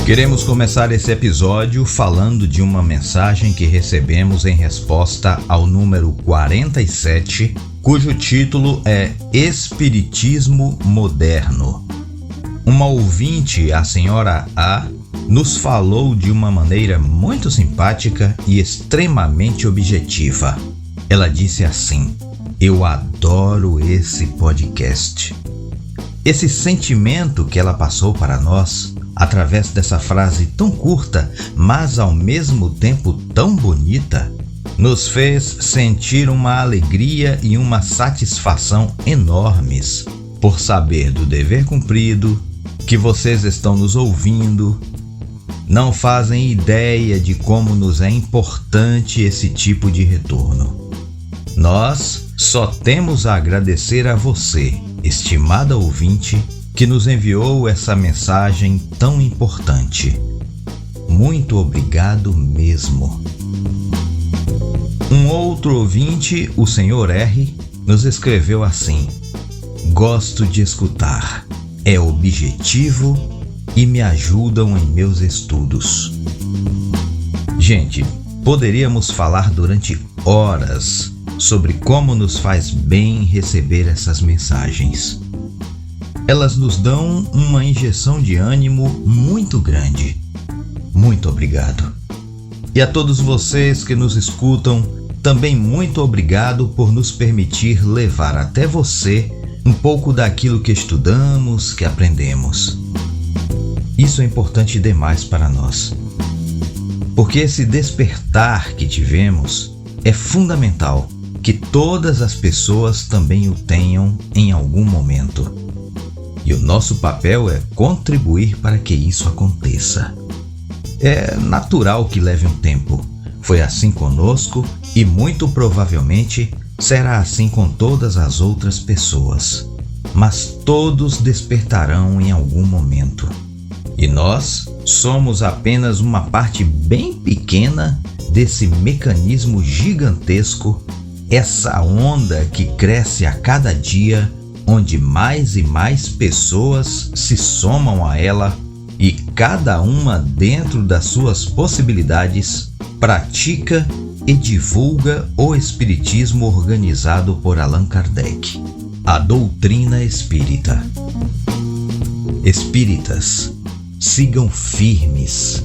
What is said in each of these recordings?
Queremos começar esse episódio falando de uma mensagem que recebemos em resposta ao número 47, cujo título é Espiritismo Moderno. Uma ouvinte, a senhora A, nos falou de uma maneira muito simpática e extremamente objetiva. Ela disse assim: "Eu adoro esse podcast." Esse sentimento que ela passou para nós, através dessa frase tão curta, mas ao mesmo tempo tão bonita, nos fez sentir uma alegria e uma satisfação enormes por saber do dever cumprido, que vocês estão nos ouvindo. Não fazem ideia de como nos é importante esse tipo de retorno. Nós só temos a agradecer a você, estimada ouvinte, que nos enviou essa mensagem tão importante. Muito obrigado mesmo. Um outro ouvinte, o Sr. R, nos escreveu assim: "Gosto de escutar, é objetivo e me ajudam em meus estudos." Gente, poderíamos falar durante horas sobre como nos faz bem receber essas mensagens. Elas nos dão uma injeção de ânimo muito grande. Muito obrigado. E a todos vocês que nos escutam, também muito obrigado por nos permitir levar até você um pouco daquilo que estudamos, que aprendemos. Isso é importante demais para nós, porque esse despertar que tivemos é fundamental que todas as pessoas também o tenham em algum momento. E o nosso papel é contribuir para que isso aconteça. É natural que leve um tempo. Foi assim conosco e muito provavelmente será assim com todas as outras pessoas. Mas todos despertarão em algum momento. E nós somos apenas uma parte bem pequena desse mecanismo gigantesco, essa onda que cresce a cada dia, onde mais e mais pessoas se somam a ela e cada uma, dentro das suas possibilidades, pratica e divulga o espiritismo organizado por Allan Kardec, a doutrina espírita. Espíritas, sigam firmes.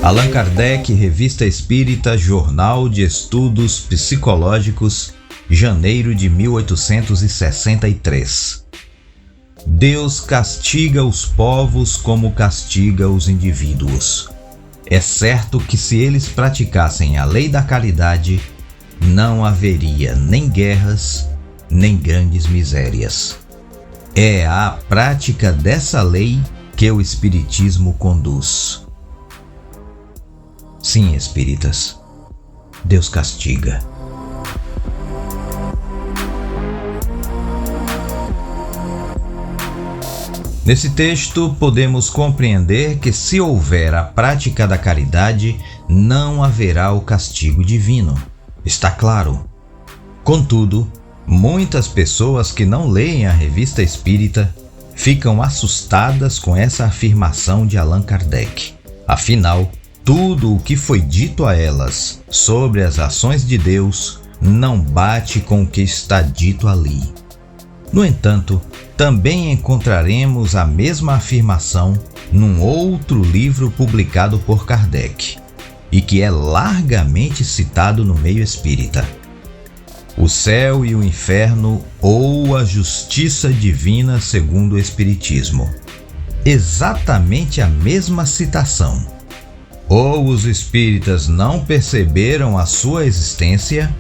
Allan Kardec, Revista Espírita, Jornal de Estudos Psicológicos, janeiro de 1863. Deus castiga os povos como castiga os indivíduos. É certo que se eles praticassem a lei da caridade, não haveria nem guerras, nem grandes misérias. É à prática dessa lei que o Espiritismo conduz. Sim, espíritas, Deus castiga. Nesse texto, podemos compreender que se houver a prática da caridade, não haverá o castigo divino. Está claro. Contudo, muitas pessoas que não leem a Revista Espírita ficam assustadas com essa afirmação de Allan Kardec. Afinal, tudo o que foi dito a elas sobre as ações de Deus não bate com o que está dito ali. No entanto, também encontraremos a mesma afirmação num outro livro publicado por Kardec e que é largamente citado no meio espírita: O Céu e o Inferno ou a Justiça Divina segundo o Espiritismo. Exatamente a mesma citação. Ou os espíritas não perceberam a sua existência,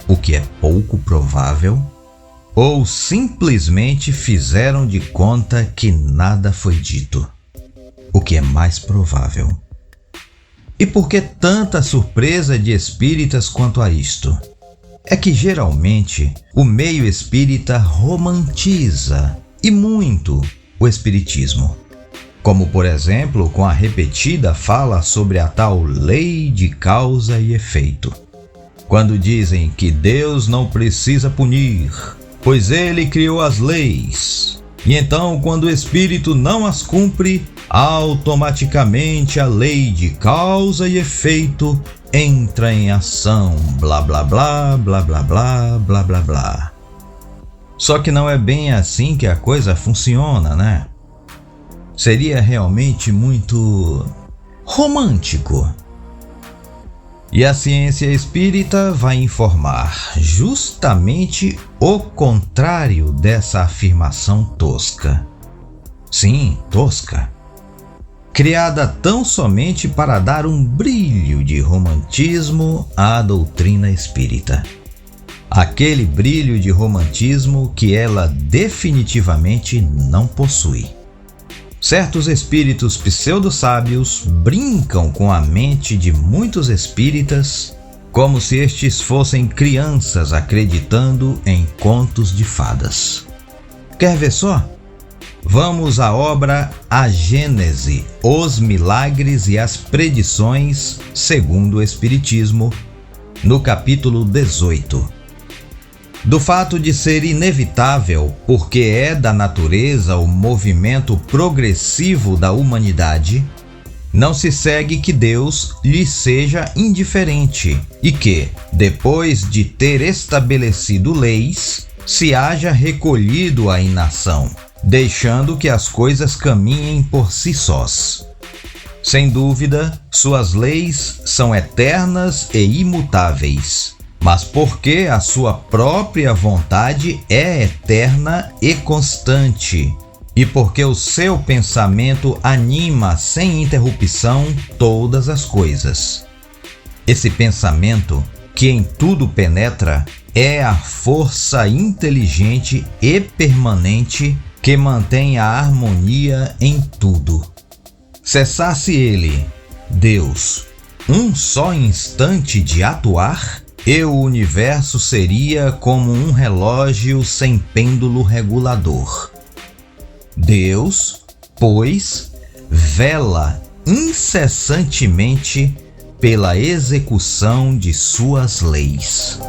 o que é pouco provável, ou simplesmente fizeram de conta que nada foi dito, o que é mais provável. E por que tanta surpresa de espíritas quanto a isto? é que geralmente o meio espírita romantiza e muito o espiritismo. Como, por exemplo, com a repetida fala sobre a tal lei de causa e efeito. Quando dizem que Deus não precisa punir, pois Ele criou as leis. E então, quando o espírito não as cumpre, automaticamente a lei de causa e efeito entra em ação, blá blá blá, blá blá blá, blá blá blá. Só que não é bem assim que a coisa funciona, né? Seria realmente muito romântico. E a ciência espírita vai informar justamente o contrário dessa afirmação tosca. Sim, tosca. Criada tão somente para dar um brilho de romantismo à doutrina espírita. Aquele brilho de romantismo que ela definitivamente não possui. Certos espíritos pseudo-sábios brincam com a mente de muitos espíritas como se estes fossem crianças acreditando em contos de fadas. Quer ver só? Vamos à obra A Gênese, os Milagres e as Predições segundo o Espiritismo, no capítulo 18. Do fato de ser inevitável, porque é da natureza o movimento progressivo da humanidade, não se segue que Deus lhe seja indiferente e que, depois de ter estabelecido leis, se haja recolhido a inação, deixando que as coisas caminhem por si sós. Sem dúvida, suas leis são eternas e imutáveis. Mas porque a sua própria vontade é eterna e constante, e porque o seu pensamento anima sem interrupção todas as coisas. Esse pensamento, que em tudo penetra, é a força inteligente e permanente que mantém a harmonia em tudo. Cessasse ele, Deus, um só instante de atuar, e o universo seria como um relógio sem pêndulo regulador. Deus, pois, vela incessantemente pela execução de suas leis.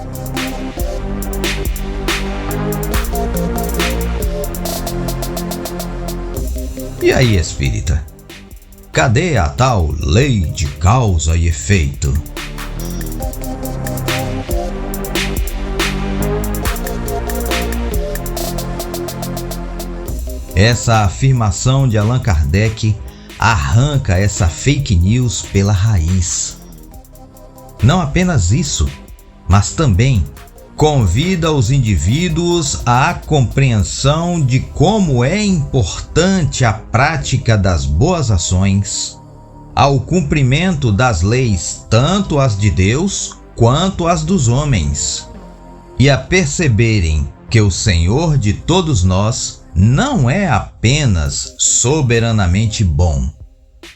E aí, espírita? Cadê a tal lei de causa e efeito? Essa afirmação de Allan Kardec arranca essa fake news pela raiz. Não apenas isso, mas também convida os indivíduos à compreensão de como é importante a prática das boas ações, ao cumprimento das leis, tanto as de Deus quanto as dos homens, e a perceberem que o Senhor de todos nós não é apenas soberanamente bom,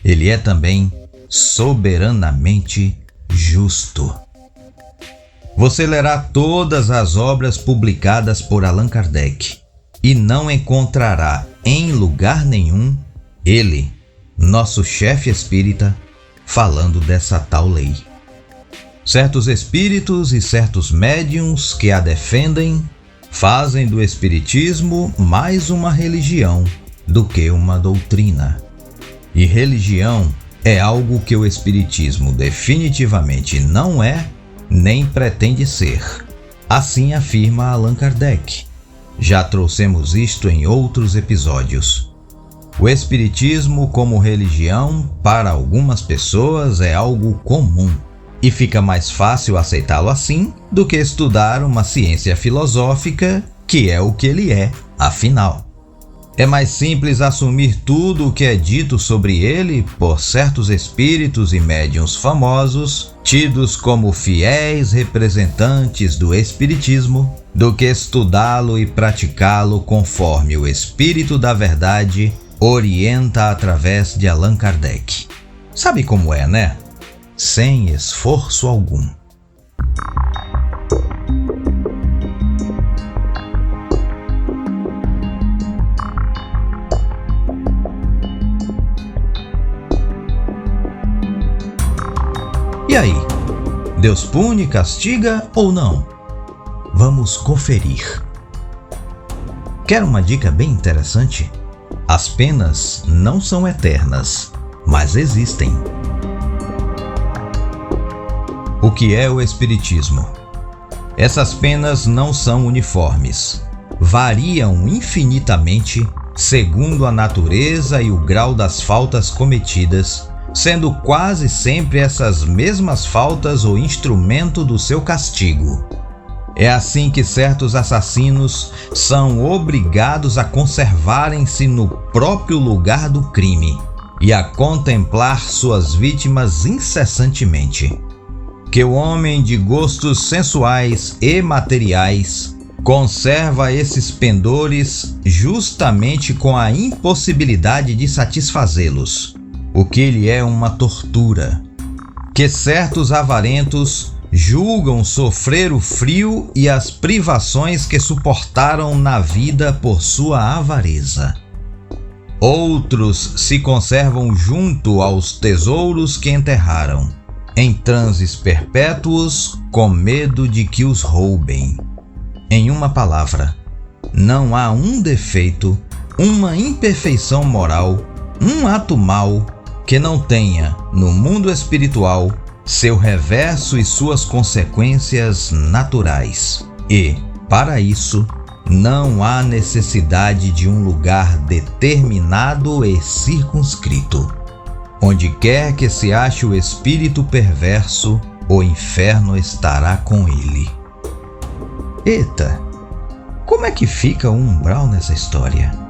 ele é também soberanamente justo. Você lerá todas as obras publicadas por Allan Kardec e não encontrará em lugar nenhum ele, nosso chefe espírita, falando dessa tal lei. Certos espíritos e certos médiuns que a defendem fazem do espiritismo mais uma religião do que uma doutrina. E religião é algo que o espiritismo definitivamente não é, nem pretende ser. Assim afirma Allan Kardec. Já trouxemos isto em outros episódios. O espiritismo como religião, para algumas pessoas, é algo comum. E fica mais fácil aceitá-lo assim do que estudar uma ciência filosófica, que é o que ele é, afinal. É mais simples assumir tudo o que é dito sobre ele por certos espíritos e médiuns famosos, tidos como fiéis representantes do espiritismo, do que estudá-lo e praticá-lo conforme o espírito da verdade orienta através de Allan Kardec. Sabe como é, né? Sem esforço algum. E aí? Deus pune e castiga ou não? Vamos conferir. Quer uma dica bem interessante? As penas não são eternas, mas existem. O que é o Espiritismo? Essas penas não são uniformes. Variam infinitamente segundo a natureza e o grau das faltas cometidas, sendo quase sempre essas mesmas faltas o instrumento do seu castigo. É assim que certos assassinos são obrigados a conservarem-se no próprio lugar do crime e a contemplar suas vítimas incessantemente. Que o homem de gostos sensuais e materiais conserva esses pendores justamente com a impossibilidade de satisfazê-los, o que lhe é uma tortura. Que certos avarentos julgam sofrer o frio e as privações que suportaram na vida por sua avareza. Outros se conservam junto aos tesouros que enterraram, em transes perpétuos, com medo de que os roubem. Em uma palavra, não há um defeito, uma imperfeição moral, um ato mau que não tenha, no mundo espiritual, seu reverso e suas consequências naturais. E, para isso, não há necessidade de um lugar determinado e circunscrito. Onde quer que se ache o espírito perverso, o inferno estará com ele. Eita, como é que fica o umbral nessa história?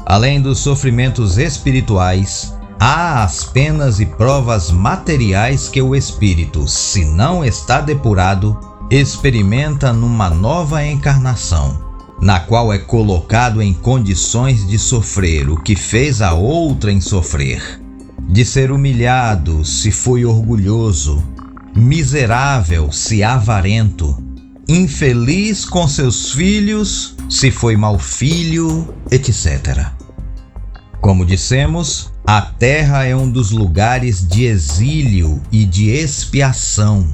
Além dos sofrimentos espirituais, há as penas e provas materiais que o espírito, se não está depurado, experimenta numa nova encarnação, na qual é colocado em condições de sofrer o que fez a outrem sofrer, de ser humilhado se foi orgulhoso, miserável se avarento, infeliz com seus filhos se foi mau filho, etc. Como dissemos, a terra é um dos lugares de exílio e de expiação,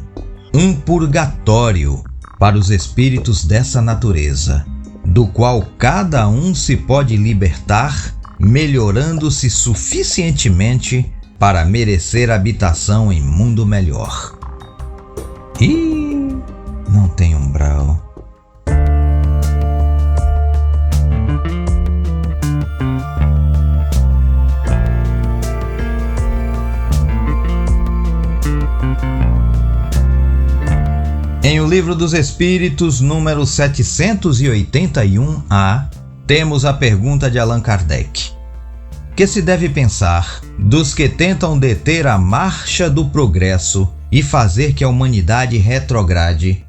um purgatório para os espíritos dessa natureza, do qual cada um se pode libertar, melhorando-se suficientemente para merecer habitação em mundo melhor. E não tem umbral. Em O Livro dos Espíritos, número 781-A, temos a pergunta de Allan Kardec. Que se deve pensar dos que tentam deter a marcha do progresso e fazer que a humanidade retrograde?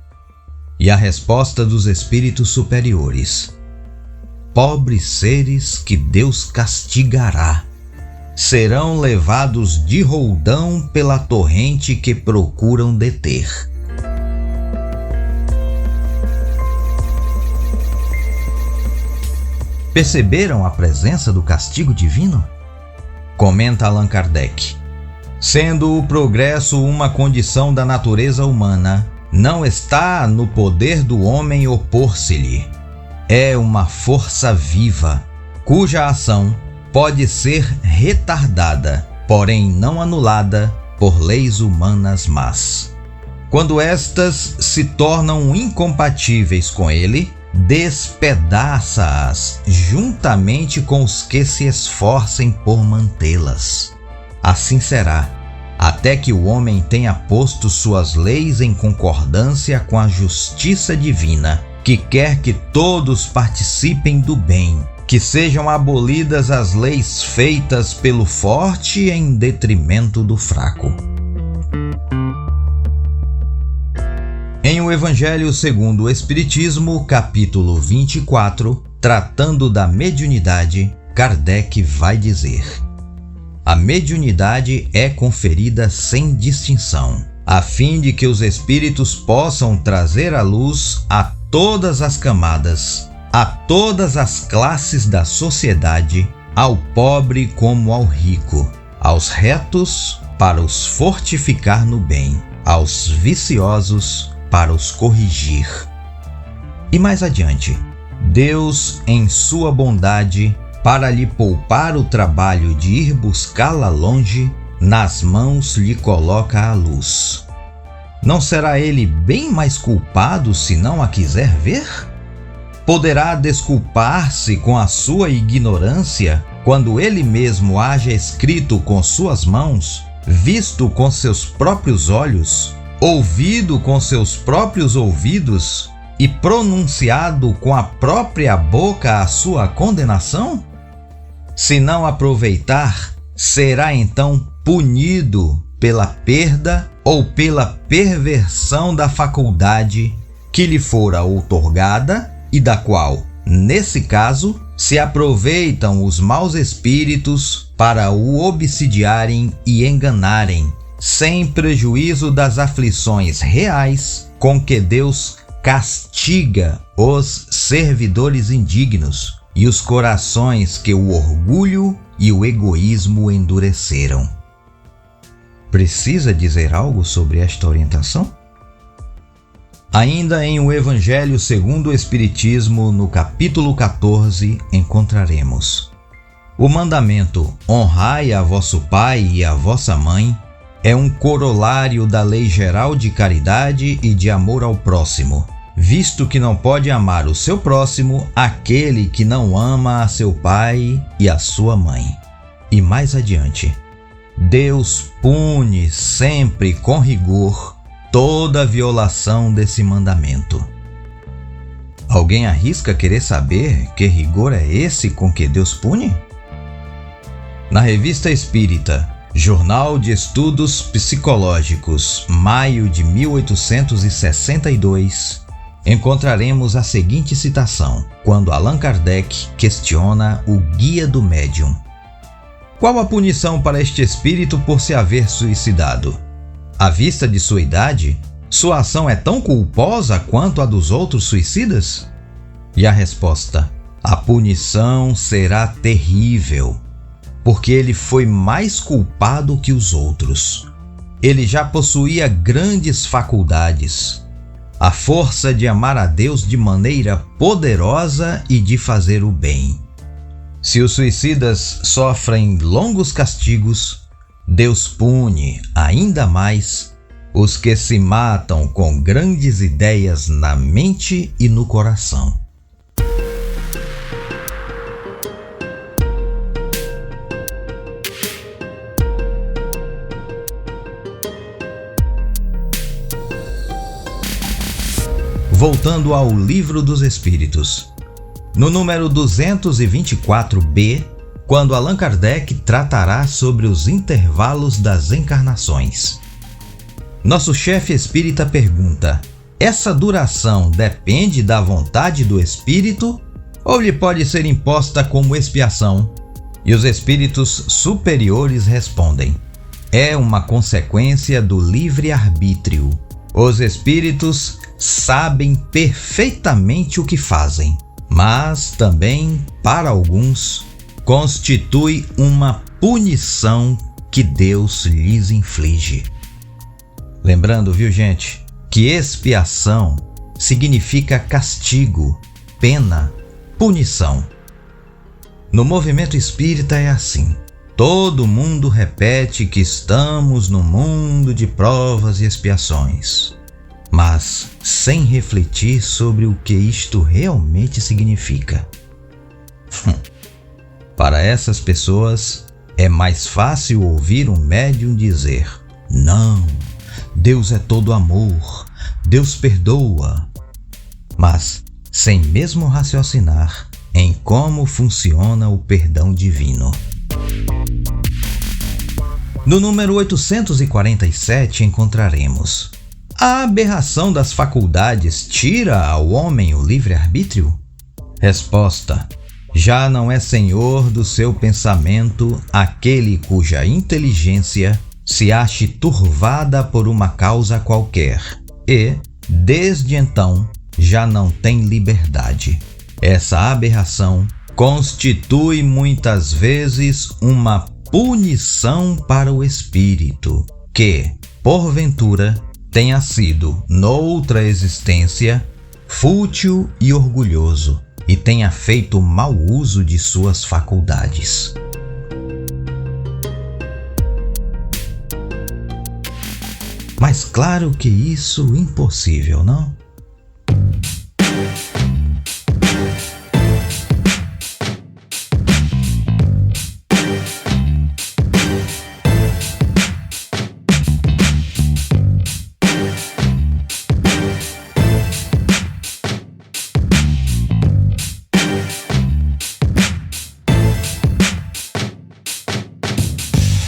E a resposta dos espíritos superiores: pobres seres que Deus castigará, serão levados de roldão pela torrente que procuram deter. Perceberam a presença do castigo divino? Comenta Allan Kardec. Sendo o progresso uma condição da natureza humana, não está no poder do homem opor-se-lhe. É uma força viva, cuja ação pode ser retardada, porém não anulada por leis humanas más. Quando estas se tornam incompatíveis com ele, despedaça-as juntamente com os que se esforcem por mantê-las. Assim será, até que o homem tenha posto suas leis em concordância com a justiça divina, que quer que todos participem do bem, que sejam abolidas as leis feitas pelo forte em detrimento do fraco. Em O Evangelho segundo o Espiritismo, capítulo 24, tratando da mediunidade, Kardec vai dizer: a mediunidade é conferida sem distinção, a fim de que os espíritos possam trazer à luz a todas as camadas, a todas as classes da sociedade, ao pobre como ao rico, aos retos para os fortificar no bem, aos viciosos para os corrigir. E mais adiante, Deus, em sua bondade, para lhe poupar o trabalho de ir buscá-la longe, nas mãos lhe coloca a luz. Não será ele bem mais culpado se não a quiser ver? Poderá desculpar-se com a sua ignorância quando ele mesmo haja escrito com suas mãos, visto com seus próprios olhos, ouvido com seus próprios ouvidos e pronunciado com a própria boca a sua condenação? Se não aproveitar, será então punido pela perda ou pela perversão da faculdade que lhe fora outorgada e da qual, nesse caso, se aproveitam os maus espíritos para o obsidiarem e enganarem, sem prejuízo das aflições reais com que Deus castiga os servidores indignos e os corações que o orgulho e o egoísmo endureceram. Precisa dizer algo sobre esta orientação? Ainda em O Evangelho segundo o Espiritismo, no capítulo 14, encontraremos: o mandamento "honrai a vosso pai e a vossa mãe" é um corolário da lei geral de caridade e de amor ao próximo, visto que não pode amar o seu próximo aquele que não ama a seu pai e a sua mãe. E mais adiante, Deus pune sempre com rigor toda violação desse mandamento. Alguém arrisca querer saber que rigor é esse com que Deus pune? Na Revista Espírita, Jornal de Estudos Psicológicos, maio de 1862, encontraremos a seguinte citação, quando Allan Kardec questiona o Guia do Médium: qual a punição para este espírito por se haver suicidado? À vista de sua idade, sua ação é tão culposa quanto a dos outros suicidas? E a resposta: a punição será terrível, porque ele foi mais culpado que os outros. Ele já possuía grandes faculdades, a força de amar a Deus de maneira poderosa e de fazer o bem. Se os suicidas sofrem longos castigos, Deus pune ainda mais os que se matam com grandes ideias na mente e no coração. Voltando ao Livro dos Espíritos, no número 224b, quando Allan Kardec tratará sobre os intervalos das encarnações. Nosso chefe espírita pergunta: essa duração depende da vontade do espírito ou lhe pode ser imposta como expiação? E os espíritos superiores respondem: é uma consequência do livre-arbítrio. Os espíritos sabem perfeitamente o que fazem, mas também, para alguns, constitui uma punição que Deus lhes inflige. Lembrando, viu, gente, que expiação significa castigo, pena, punição. No movimento espírita é assim. Todo mundo repete que estamos num mundo de provas e expiações, mas sem refletir sobre o que isto realmente significa. Para essas pessoas, é mais fácil ouvir um médium dizer: não, Deus é todo amor, Deus perdoa, mas sem mesmo raciocinar em como funciona o perdão divino. No número 847 encontraremos: a aberração das faculdades tira ao homem o livre-arbítrio? Resposta: já não é senhor do seu pensamento aquele cuja inteligência se ache turvada por uma causa qualquer e, desde então, já não tem liberdade. Essa aberração constitui muitas vezes uma punição para o espírito que, porventura, tenha sido, noutra existência, fútil e orgulhoso e tenha feito mau uso de suas faculdades. Mas claro que isso é impossível, não?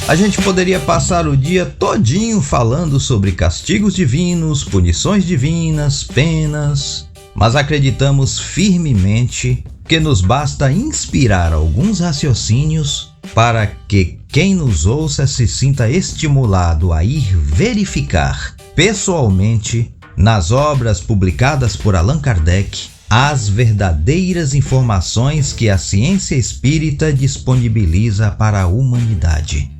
A gente poderia passar o dia todinho falando sobre castigos divinos, punições divinas, penas, mas acreditamos firmemente que nos basta inspirar alguns raciocínios para que quem nos ouça se sinta estimulado a ir verificar pessoalmente nas obras publicadas por Allan Kardec as verdadeiras informações que a ciência espírita disponibiliza para a humanidade.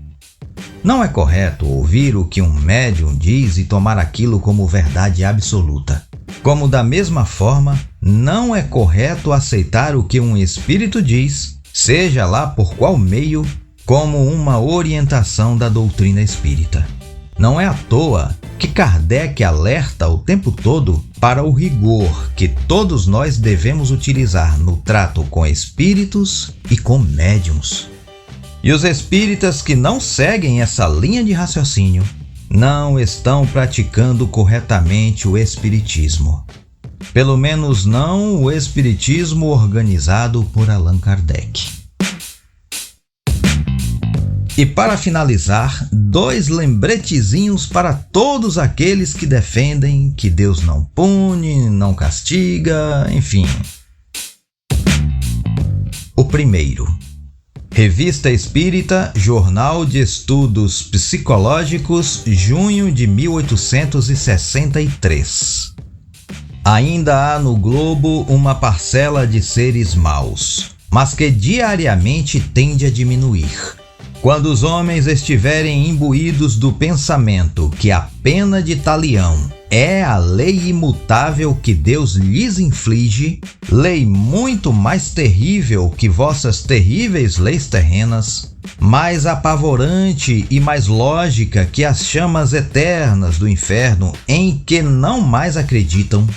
Não é correto ouvir o que um médium diz e tomar aquilo como verdade absoluta. Como da mesma forma, não é correto aceitar o que um espírito diz, seja lá por qual meio, como uma orientação da doutrina espírita. Não é à toa que Kardec alerta o tempo todo para o rigor que todos nós devemos utilizar no trato com espíritos e com médiuns. E os espíritas que não seguem essa linha de raciocínio não estão praticando corretamente o espiritismo. Pelo menos não o espiritismo organizado por Allan Kardec. E para finalizar, 2 lembretezinhos para todos aqueles que defendem que Deus não pune, não castiga, enfim. O primeiro. Revista Espírita, Jornal de Estudos Psicológicos, junho de 1863. Ainda há no globo uma parcela de seres maus, mas que diariamente tende a diminuir. Quando os homens estiverem imbuídos do pensamento que a pena de talião é a lei imutável que Deus lhes inflige, lei muito mais terrível que vossas terríveis leis terrenas, mais apavorante e mais lógica que as chamas eternas do inferno em que não mais acreditam,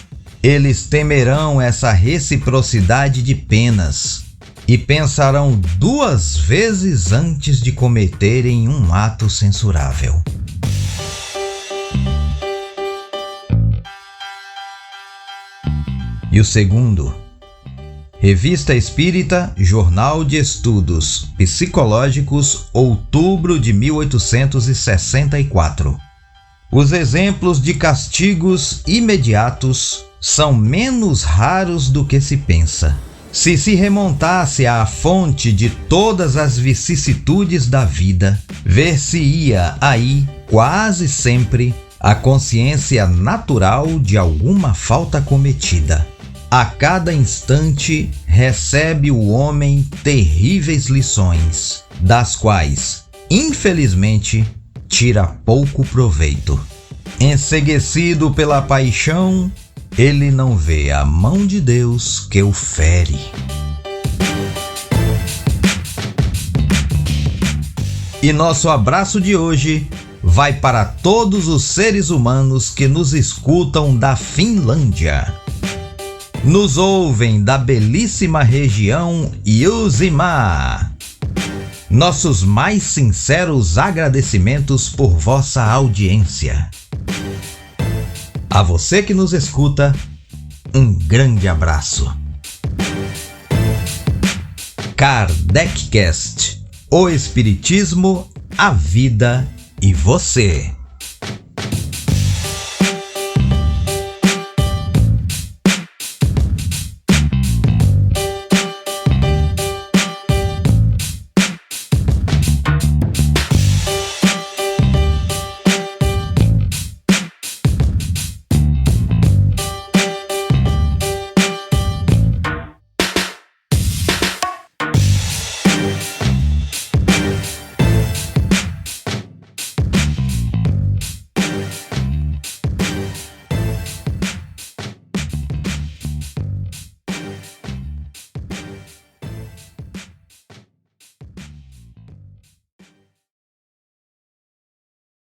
eles temerão essa reciprocidade de penas e pensarão 2 vezes antes de cometerem um ato censurável. E o segundo, Revista Espírita, Jornal de Estudos Psicológicos, outubro de 1864. Os exemplos de castigos imediatos são menos raros do que se pensa. Se remontasse à fonte de todas as vicissitudes da vida, ver-se-ia aí, quase sempre, a consciência natural de alguma falta cometida. A cada instante recebe o homem terríveis lições, das quais, infelizmente, tira pouco proveito. Enceguecido pela paixão, ele não vê a mão de Deus que o fere. E nosso abraço de hoje vai para todos os seres humanos que nos escutam da Finlândia. Nos ouvem da belíssima região Uusimaa. Nossos mais sinceros agradecimentos por vossa audiência. A você que nos escuta, um grande abraço. KardecCast, o Espiritismo, a vida e você.